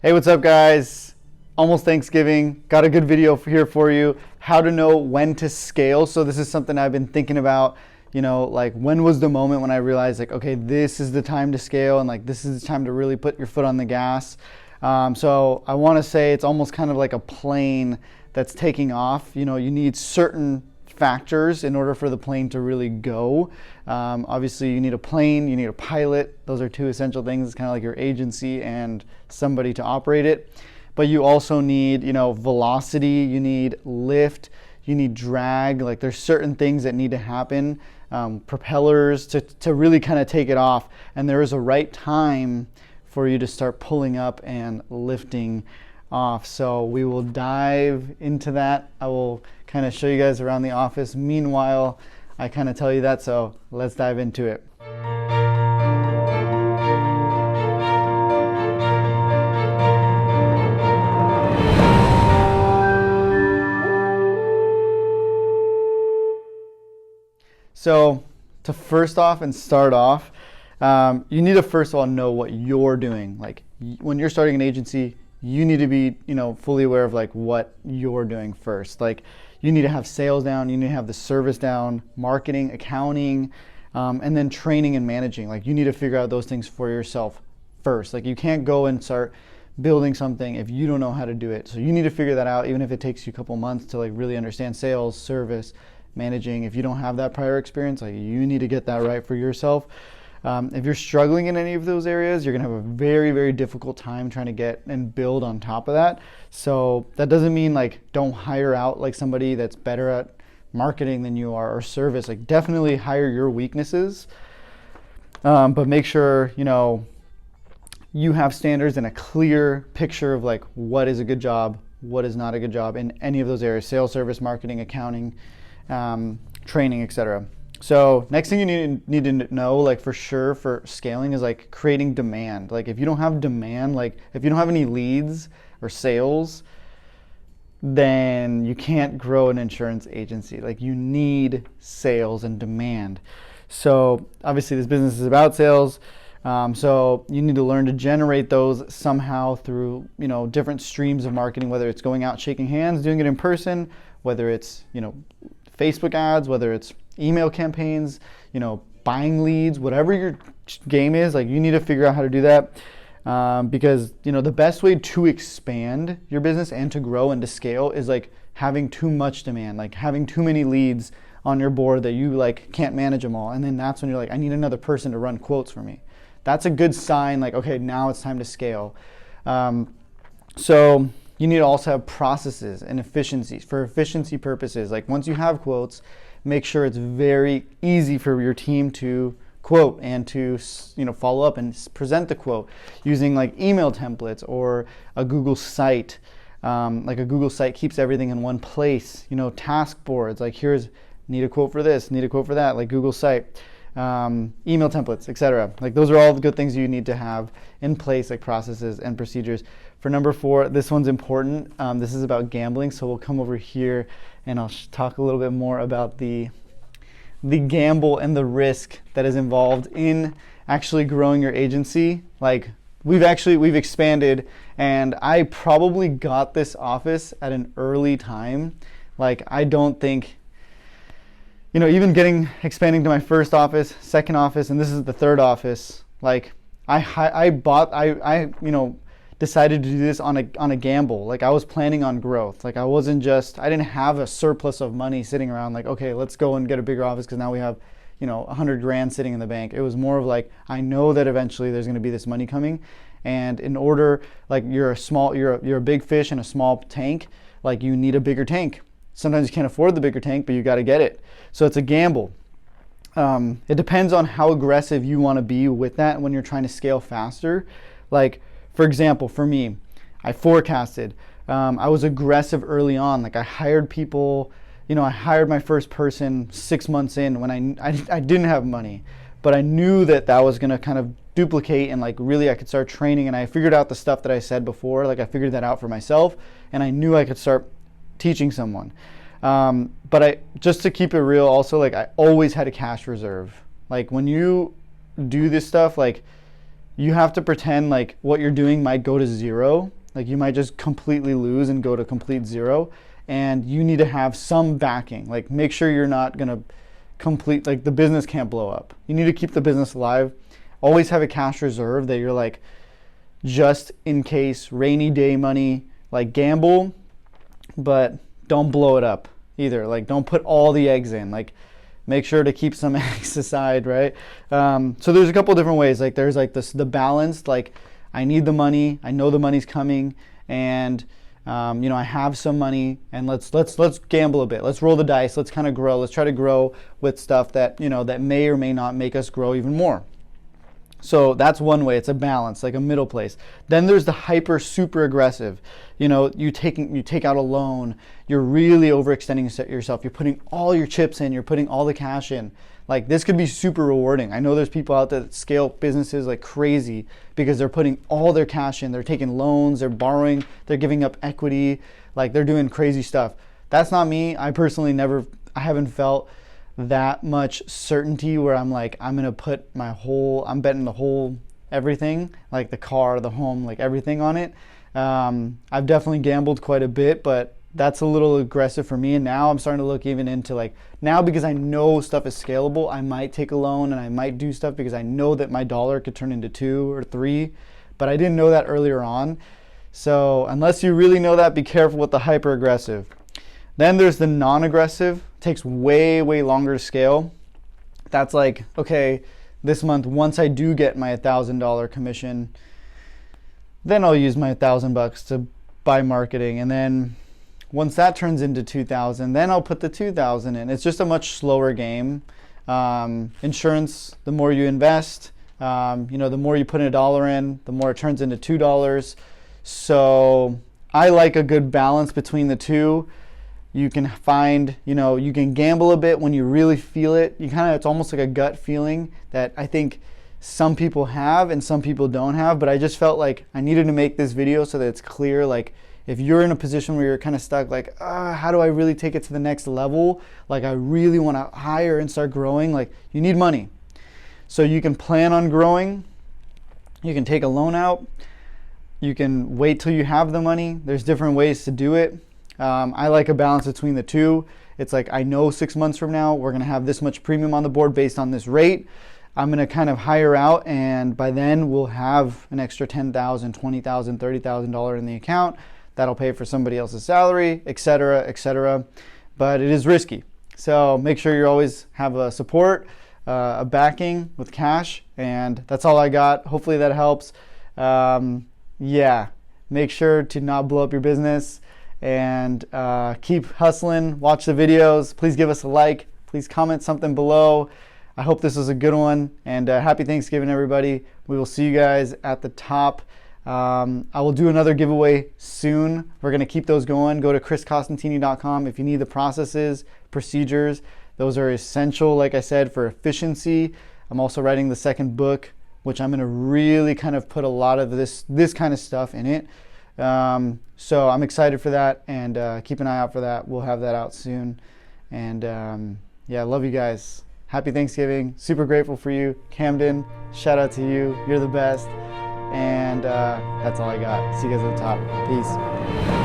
Hey, what's up, guys? Almost Thanksgiving. Got a good video here for you. How to know when to scale. So this is something I've been thinking about, like when was the moment when I realized like, okay, this is the time to scale and like this is the time to really put your foot on the gas. So I want to say it's almost kind of like a plane that's taking off. You need certain factors in order for the plane to really go. Obviously, you need a plane, you need a pilot. Those are two essential things. It's kind of like your agency and somebody to operate it. But you also need, velocity, you need lift, you need drag. Like there's certain things that need to happen, propellers to really kind of take it off. And there is a right time for you to start pulling up and lifting off. So we will dive into that. I will kind of show you guys around the office. Meanwhile, I kind of tell you that, so let's dive into it. So to first off and start off, you need to first of all know what you're doing. Like when you're starting an agency, you need to be, fully aware of like what you're doing first. Like you need to have sales down, you need to have the service down, marketing, accounting, and then training and managing. Like you need to figure out those things for yourself first. Like you can't go and start building something if you don't know how to do it. So you need to figure that out, even if it takes you a couple months to like really understand sales, service, managing. If you don't have that prior experience, like you need to get that right for yourself. If you're struggling in any of those areas, you're gonna have a very, very difficult time trying to get and build on top of that. So that doesn't mean like don't hire out like somebody that's better at marketing than you are or service. Like definitely hire your weaknesses, but make sure you have standards and a clear picture of like what is a good job, what is not a good job in any of those areas: sales, service, marketing, accounting, training, etc. So next thing you need to know, like for sure for scaling, is like creating demand. Like if you don't have demand, like if you don't have any leads or sales, then you can't grow an insurance agency. Like you need sales and demand. So obviously this business is about sales. So you need to learn to generate those somehow through, different streams of marketing, whether it's going out, shaking hands, doing it in person, whether it's, Facebook ads, whether it's email campaigns, buying leads, whatever your game is, like you need to figure out how to do that. Because, the best way to expand your business and to grow and to scale is like having too much demand, like having too many leads on your board that you like can't manage them all. And then that's when you're like, I need another person to run quotes for me. That's a good sign, like, okay, now it's time to scale. So you need to also have processes and efficiencies for efficiency purposes. Like once you have quotes, make sure it's very easy for your team to quote and to follow up and present the quote using like email templates or a Google site. Like a Google site keeps everything in one place. Task boards, like need a quote for this, need a quote for that, like Google site. Email templates, etc. Like those are all the good things you need to have in place, like processes and procedures. For number 4, this one's important. This is about gambling, so we'll come over here and I'll talk a little bit more about the gamble and the risk that is involved in actually growing your agency. Like we've expanded, and I probably got this office at an early time. Like I don't think, even expanding to my first office, second office, and this is the third office. Like I decided to do this on a gamble. Like I was planning on growth. Like I didn't have a surplus of money sitting around like, okay, let's go and get a bigger office because now we have, $100,000 sitting in the bank. It was more of like, I know that eventually there's going to be this money coming. And in order, like you're a big fish in a small tank, like you need a bigger tank. Sometimes you can't afford the bigger tank, but you got to get it. So it's a gamble. It depends on how aggressive you want to be with that when you're trying to scale faster. Like, for example, for me, I forecasted. I was aggressive early on. Like I hired people, I hired my first person 6 months in when I didn't have money, but I knew that was going to kind of duplicate and like really I could start training, and I figured out the stuff that I said before. Like I figured that out for myself, and I knew I could start teaching someone. But just to keep it real also, like I always had a cash reserve. Like when you do this stuff, like you have to pretend like what you're doing might go to zero. Like you might just completely lose and go to complete zero. And you need to have some backing. Like make sure you're not gonna like the business can't blow up. You need to keep the business alive. Always have a cash reserve that you're like, just in case, rainy day money, like gamble, but don't blow it up either. Like don't put all the eggs in. Like make sure to keep some eggs aside, right? So there's a couple different ways. Like there's like the balance, like I need the money, I know the money's coming, and you know, I have some money, and let's gamble a bit. Let's roll the dice. Let's kind of grow. Let's try to grow with stuff that, you know, that may or may not make us grow even more. So that's one way. It's a balance, like a middle place. Then there's the hyper super aggressive. You know, you take out a loan. You're really overextending yourself. You're putting all your chips in. You're putting all the cash in. Like this could be super rewarding. I know there's people out there that scale businesses like crazy because they're putting all their cash in. They're taking loans. They're borrowing. They're giving up equity. Like they're doing crazy stuff. That's not me. I personally I haven't felt that much certainty where I'm like, I'm betting the whole everything, like the car, the home, like everything on it. I've definitely gambled quite a bit, but that's a little aggressive for me. And now I'm starting to look even into like, now because I know stuff is scalable, I might take a loan and I might do stuff because I know that my dollar could turn into 2 or 3, but I didn't know that earlier on. So unless you really know that, be careful with the hyper aggressive. Then there's the non-aggressive. Takes way longer to scale. That's like, okay, this month, once I do get my $1,000 commission, then I'll use my $1,000 to buy marketing, and then once that turns into 2,000, then I'll put the 2,000 in. It's just a much slower game. Insurance, the more you invest, you know, the more you put in $1 in, the more it turns into $2. So I like a good balance between the two. You can find, you know, you can gamble a bit when you really feel it. It's almost like a gut feeling that I think some people have and some people don't have, but I just felt like I needed to make this video so that it's clear. Like if you're in a position where you're kind of stuck, like, how do I really take it to the next level? Like I really want to hire and start growing. Like you need money. So you can plan on growing. You can take a loan out. You can wait till you have the money. There's different ways to do it. I like a balance between the two. It's like, I know 6 months from now, we're going to have this much premium on the board based on this rate. I'm going to kind of hire out, and by then we'll have an extra $10,000, $20,000, $30,000 in the account. That'll pay for somebody else's salary, etc., etc. But it is risky. So make sure you always have a support, a backing with cash, and that's all I got. Hopefully that helps. Yeah, make sure to not blow up your business. And keep hustling. Watch the videos. Please give us a like. Please comment something below. I hope this was a good one. And happy Thanksgiving, everybody. We will see you guys at the top. I will do another giveaway soon. We're going to keep those going. Go to chriscostantini.com if you need the processes, procedures. Those are essential, like I said, for efficiency. I'm also writing the second book, which I'm going to really kind of put a lot of this kind of stuff in it. So I'm excited for that, and keep an eye out for that. We'll have that out soon. And yeah, I love you guys. Happy Thanksgiving. Super grateful for you. Camden, shout out to you. You're the best. And that's all I got. See you guys at the top. Peace.